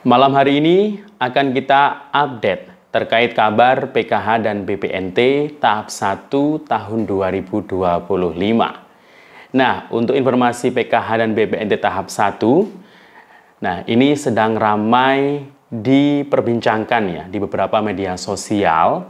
Malam hari ini akan kita update terkait kabar PKH dan BPNT tahap 1 tahun 2025. Nah, untuk informasi PKH dan BPNT tahap 1, nah ini sedang ramai diperbincangkan ya di beberapa media sosial.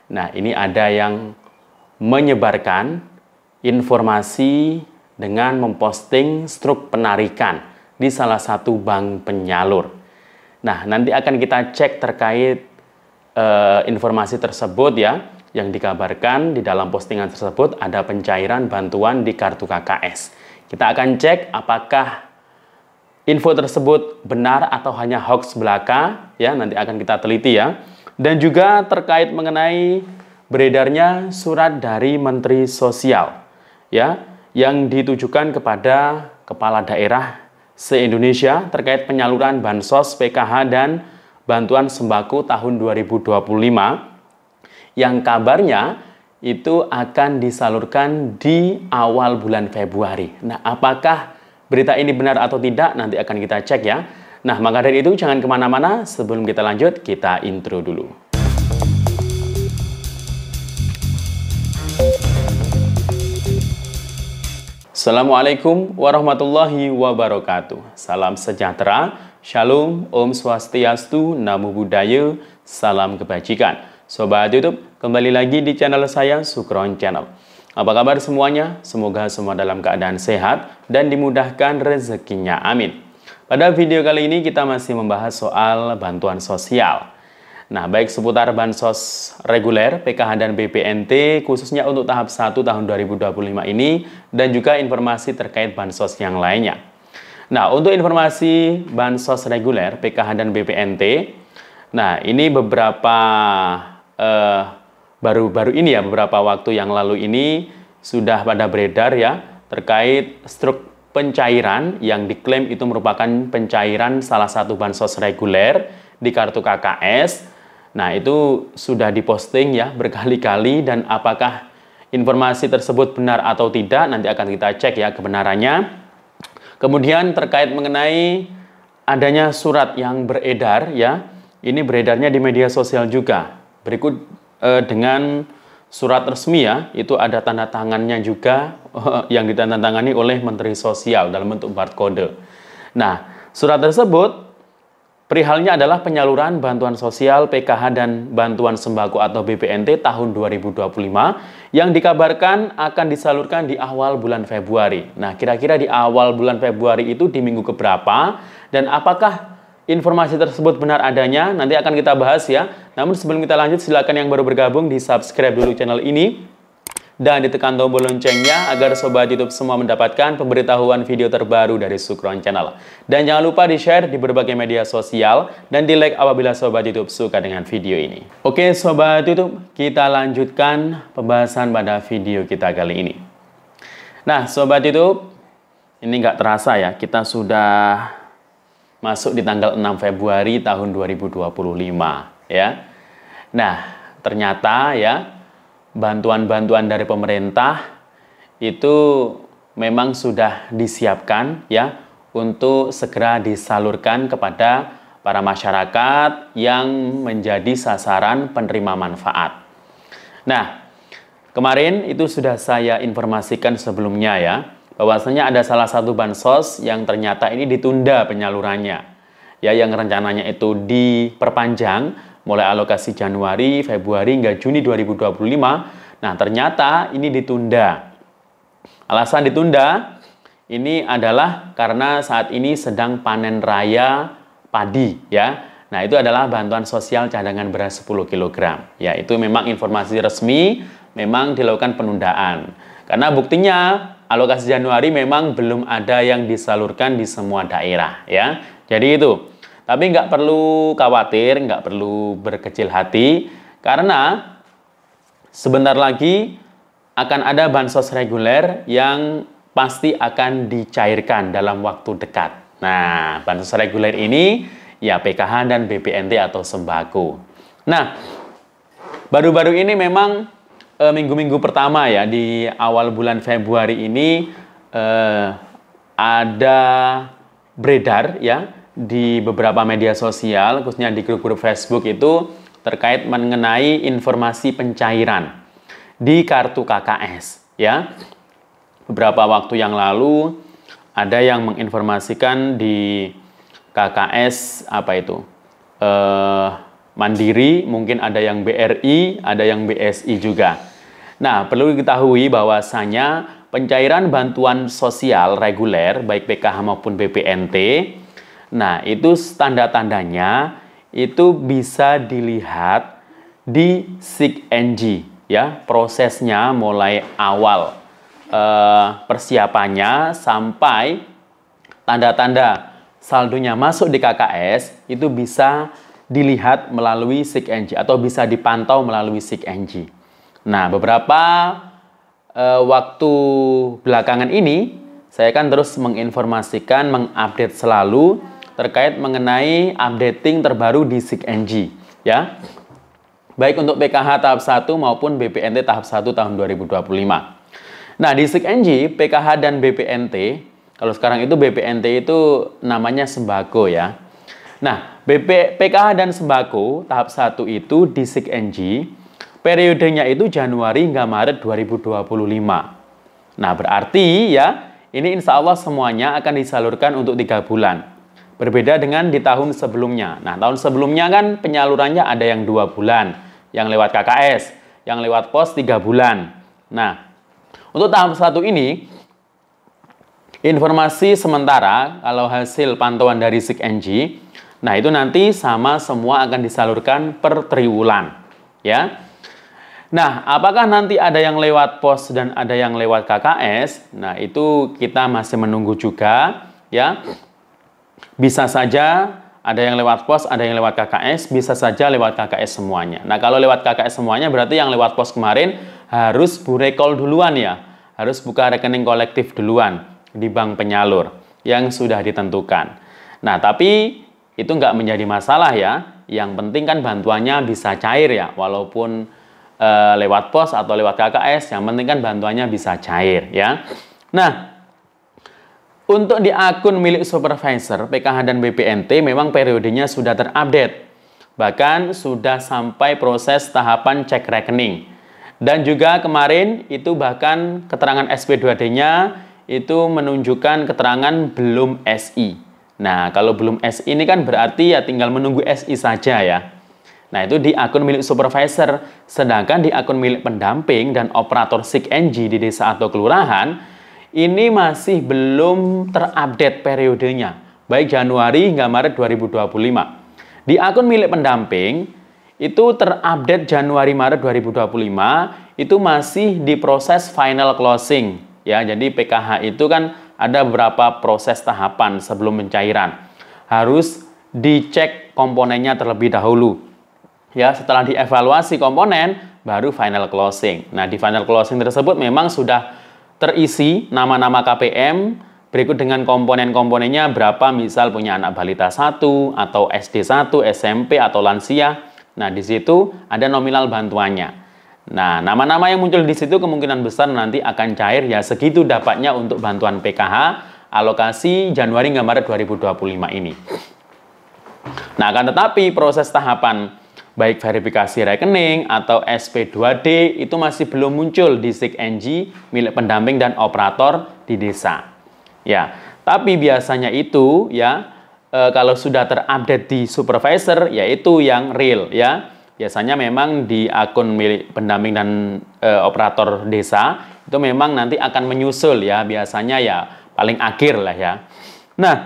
Nah, ini ada yang menyebarkan informasi dengan memposting struk penarikan di salah satu bank penyalur. Nah, nanti akan kita cek terkait informasi tersebut ya, yang dikabarkan di dalam postingan tersebut ada pencairan bantuan di kartu KKS. Kita akan cek apakah info tersebut benar atau hanya hoax belaka ya, nanti akan kita teliti ya. Dan juga terkait mengenai beredarnya surat dari Menteri Sosial ya, yang ditujukan kepada kepala daerah se-Indonesia terkait penyaluran bansos PKH dan bantuan sembako tahun 2025 yang kabarnya itu akan disalurkan di awal bulan Februari. Nah, apakah berita ini benar atau tidak? Nanti akan kita cek ya. Nah, maka dari itu jangan kemana-mana. Sebelum kita lanjut, kita intro dulu. Assalamualaikum warahmatullahi wabarakatuh. Salam sejahtera, shalom, om swastiastu, namo buddhaya, salam kebajikan. Sobat YouTube, kembali lagi di channel saya, Sukron Channel. Apa kabar semuanya? Semoga semua dalam keadaan sehat dan dimudahkan rezekinya, amin. Pada video kali ini kita masih membahas soal bantuan sosial. Nah, baik seputar bansos reguler, PKH dan BPNT, khususnya untuk tahap 1 tahun 2025 ini, dan juga informasi terkait bansos yang lainnya. Nah, untuk informasi bansos reguler, PKH dan BPNT, nah ini beberapa, baru-baru ini ya, beberapa waktu yang lalu ini, sudah pada beredar ya, terkait struk pencairan yang diklaim itu merupakan pencairan salah satu bansos reguler di kartu KKS. Nah, itu sudah diposting ya berkali-kali, dan apakah informasi tersebut benar atau tidak nanti akan kita cek ya kebenarannya. Kemudian terkait mengenai adanya surat yang beredar ya, ini beredarnya di media sosial juga. Berikut dengan surat resmi ya, itu ada tanda tangannya juga yang ditandatangani oleh Menteri Sosial dalam bentuk barcode. Nah, surat tersebut perihalnya adalah penyaluran bantuan sosial PKH dan bantuan sembako atau BPNT tahun 2025 yang dikabarkan akan disalurkan di awal bulan Februari. Nah, kira-kira di awal bulan Februari itu di minggu keberapa dan apakah informasi tersebut benar adanya? Nanti akan kita bahas ya. Namun sebelum kita lanjut, silakan yang baru bergabung di subscribe dulu channel ini dan ditekan tombol loncengnya agar sobat YouTube semua mendapatkan pemberitahuan video terbaru dari Sukron Channel. Dan jangan lupa di-share di berbagai media sosial dan di-like apabila sobat YouTube suka dengan video ini. Oke sobat YouTube, kita lanjutkan pembahasan pada video kita kali ini. Nah sobat YouTube, ini nggak terasa ya, kita sudah masuk di tanggal 6 Februari tahun 2025 ya. Nah ternyata ya, bantuan-bantuan dari pemerintah itu memang sudah disiapkan ya untuk segera disalurkan kepada para masyarakat yang menjadi sasaran penerima manfaat. Nah, kemarin itu sudah saya informasikan sebelumnya ya, bahwasanya ada salah satu bansos yang ternyata ini ditunda penyalurannya. Ya, yang rencananya itu diperpanjang mulai alokasi Januari, Februari, hingga Juni 2025. Nah, ternyata ini ditunda. Alasan ditunda ini adalah karena saat ini sedang panen raya padi ya. Nah, itu adalah bantuan sosial cadangan beras 10 kg. Ya, itu memang informasi resmi, memang dilakukan penundaan. Karena buktinya alokasi Januari memang belum ada yang disalurkan di semua daerah ya. Jadi itu. Tapi nggak perlu khawatir, nggak perlu berkecil hati, karena sebentar lagi akan ada bansos reguler yang pasti akan dicairkan dalam waktu dekat. Nah, bansos reguler ini ya PKH dan BPNT atau sembako. Nah, baru-baru ini memang minggu-minggu pertama ya, di awal bulan Februari ini ada beredar ya di beberapa media sosial, khususnya di grup-grup Facebook itu terkait mengenai informasi pencairan di kartu KKS ya. Beberapa waktu yang lalu ada yang menginformasikan di KKS apa itu? Mandiri, mungkin ada yang BRI, ada yang BSI juga. Nah, perlu diketahui bahwasanya pencairan bantuan sosial reguler baik PKH maupun BPNT, nah itu tanda-tandanya itu bisa dilihat di SIG-NG ya, prosesnya mulai awal persiapannya sampai tanda-tanda saldonya masuk di KKS itu bisa dilihat melalui SIG-NG atau bisa dipantau melalui SIG-NG. Nah, beberapa waktu belakangan ini saya akan terus menginformasikan, mengupdate selalu terkait mengenai updating terbaru di SIG-NG ya. Baik untuk PKH tahap 1 maupun BPNT tahap 1 tahun 2025. Nah, di SIG-NG, PKH dan BPNT, kalau sekarang itu BPNT itu namanya sembako ya. Nah, PKH dan sembako tahap 1 itu di SIG-NG, periodenya itu Januari hingga Maret 2025. Nah, berarti ya, ini insya Allah semuanya akan disalurkan untuk 3 bulan. Berbeda dengan di tahun sebelumnya. Nah, tahun sebelumnya kan penyalurannya ada yang 2 bulan, yang lewat KKS, yang lewat pos 3 bulan. Nah, untuk tahap 1 ini, informasi sementara kalau hasil pantauan dari SIG-NG, nah itu nanti sama semua akan disalurkan per triwulan, ya. Nah, apakah nanti ada yang lewat pos dan ada yang lewat KKS? Nah, itu kita masih menunggu juga, ya. Bisa saja ada yang lewat pos, ada yang lewat KKS, bisa saja lewat KKS semuanya. Nah, kalau lewat KKS semuanya berarti yang lewat pos kemarin harus burekol duluan ya. Harus buka rekening kolektif duluan di bank penyalur yang sudah ditentukan. Nah, tapi itu nggak menjadi masalah ya. Yang penting kan bantuannya bisa cair ya. Walaupun lewat pos atau lewat KKS, yang penting kan bantuannya bisa cair ya. Nah, untuk di akun milik supervisor, PKH dan BPNT memang periodenya sudah terupdate. Bahkan sudah sampai proses tahapan cek rekening. Dan juga kemarin itu bahkan keterangan SP2D-nya itu menunjukkan keterangan belum SI. Nah, kalau belum SI ini kan berarti ya tinggal menunggu SI saja ya. Nah, itu di akun milik supervisor. Sedangkan di akun milik pendamping dan operator SIG-NG di desa atau kelurahan, ini masih belum terupdate periodenya, baik Januari hingga Maret 2025. Di akun milik pendamping, itu terupdate Januari-Maret 2025, itu masih di proses final closing. Ya, jadi PKH itu kan ada beberapa proses tahapan sebelum pencairan. Harus dicek komponennya terlebih dahulu. Ya, setelah dievaluasi komponen, baru final closing. Nah, di final closing tersebut memang sudah terisi nama-nama KPM, berikut dengan komponen-komponennya berapa, misal punya anak balita 1, atau SD 1, SMP, atau lansia. Nah, di situ ada nominal bantuannya. Nah, nama-nama yang muncul di situ kemungkinan besar nanti akan cair ya, segitu dapatnya untuk bantuan PKH alokasi Januari hingga Maret 2025 ini. Nah, akan tetapi proses tahapan baik verifikasi rekening atau SP2D itu masih belum muncul di SIG-NG milik pendamping dan operator di desa. Ya, tapi biasanya itu ya kalau sudah terupdate di supervisor, yaitu yang real ya. Biasanya memang di akun milik pendamping dan operator desa itu memang nanti akan menyusul ya, biasanya ya paling akhir lah ya. Nah,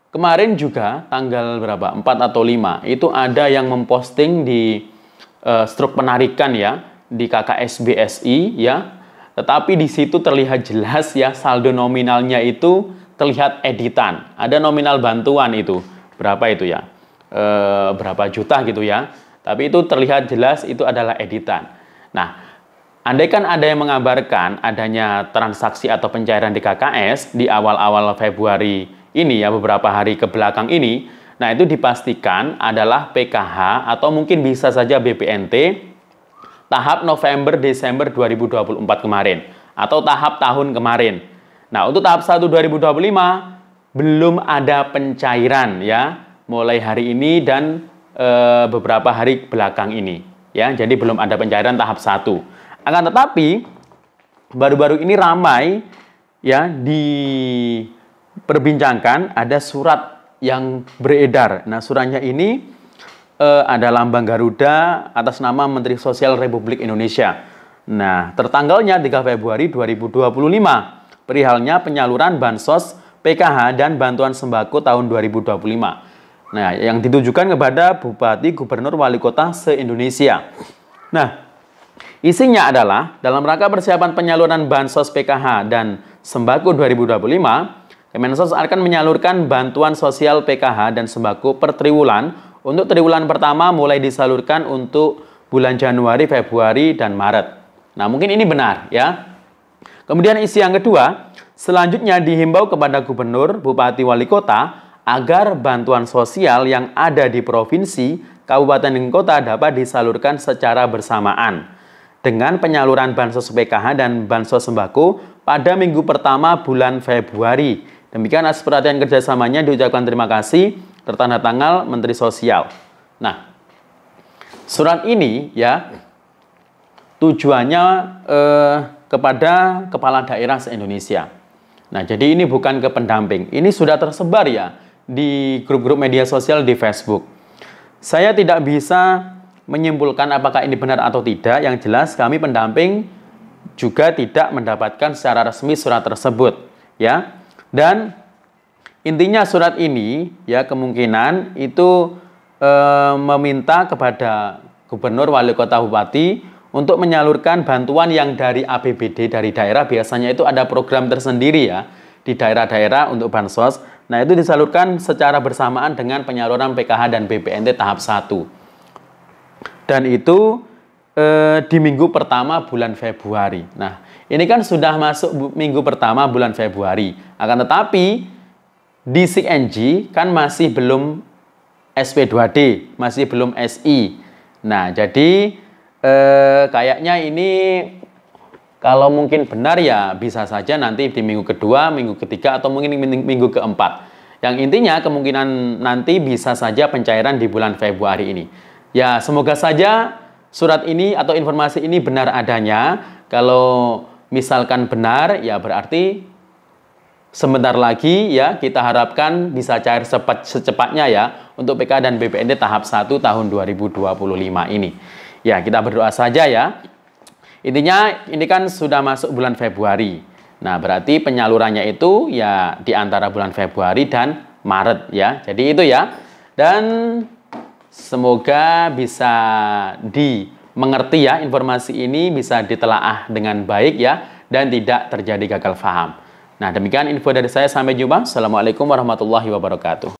kemarin juga tanggal berapa? 4 atau 5 itu ada yang memposting di struk penarikan ya di KKS BSI ya. Tetapi di situ terlihat jelas ya saldo nominalnya itu terlihat editan. Ada nominal bantuan itu. Berapa itu ya? Berapa juta gitu ya. Tapi itu terlihat jelas itu adalah editan. Nah, andaikan ada yang mengabarkan adanya transaksi atau pencairan di KKS di awal-awal Februari ini ya, beberapa hari ke belakang ini, nah itu dipastikan adalah PKH atau mungkin bisa saja BPNT tahap November-Desember 2024 kemarin atau tahap tahun kemarin. Nah, untuk tahap 1 2025 belum ada pencairan ya, mulai hari ini dan beberapa hari belakang ini ya. Jadi belum ada pencairan tahap 1. Akan tetapi baru-baru ini ramai ya diperbincangkan, ada surat yang beredar. Nah, suratnya ini ada lambang Garuda atas nama Menteri Sosial Republik Indonesia. Nah, tertanggalnya 3 Februari 2025. Perihalnya penyaluran bansos PKH dan bantuan sembako tahun 2025. Nah, yang ditujukan kepada bupati, gubernur, wali kota se-Indonesia. Nah, isinya adalah dalam rangka persiapan penyaluran bansos PKH dan sembako 2025, Kemensos akan menyalurkan bantuan sosial PKH dan sembako per triwulan. Untuk triwulan pertama mulai disalurkan untuk bulan Januari, Februari, dan Maret. Nah, mungkin ini benar ya. Kemudian isi yang kedua, selanjutnya dihimbau kepada gubernur, bupati, wali kota agar bantuan sosial yang ada di provinsi, kabupaten, dan kota dapat disalurkan secara bersamaan dengan penyaluran bansos PKH dan bansos sembako pada minggu pertama bulan Februari. Demikian atas perhatian kerjasamanya, diucapkan terima kasih, tertanda tanggal Menteri Sosial. Nah, surat ini ya tujuannya kepada kepala daerah se-Indonesia. Nah, jadi ini bukan ke pendamping. Ini sudah tersebar ya di grup-grup media sosial di Facebook. Saya tidak bisa menyimpulkan apakah ini benar atau tidak. Yang jelas kami pendamping juga tidak mendapatkan secara resmi surat tersebut ya. Dan intinya surat ini ya kemungkinan itu meminta kepada gubernur, wali kota, bupati untuk menyalurkan bantuan yang dari APBD dari daerah. Biasanya itu ada program tersendiri ya di daerah-daerah untuk bansos. Nah, itu disalurkan secara bersamaan dengan penyaluran PKH dan BPNT tahap 1. Dan itu di minggu pertama bulan Februari. Nah, ini kan sudah masuk minggu pertama bulan Februari. Akan tetapi di CNG kan masih belum SP2D, masih belum SI. Nah, jadi kayaknya ini kalau mungkin benar ya bisa saja nanti di minggu kedua, minggu ketiga, atau mungkin minggu keempat. Yang intinya kemungkinan nanti bisa saja pencairan di bulan Februari ini. Ya, semoga saja surat ini atau informasi ini benar adanya. Kalau misalkan benar, ya berarti sebentar lagi ya kita harapkan bisa cair secepatnya ya untuk PK dan BPNT tahap 1 tahun 2025 ini. Ya, kita berdoa saja ya. Intinya ini kan sudah masuk bulan Februari. Nah, berarti penyalurannya itu ya di antara bulan Februari dan Maret ya. Jadi itu ya. Dan semoga bisa dimengerti ya, informasi ini bisa ditelaah dengan baik ya dan tidak terjadi gagal paham. Nah, demikian info dari saya, sampai jumpa. Assalamualaikum warahmatullahi wabarakatuh.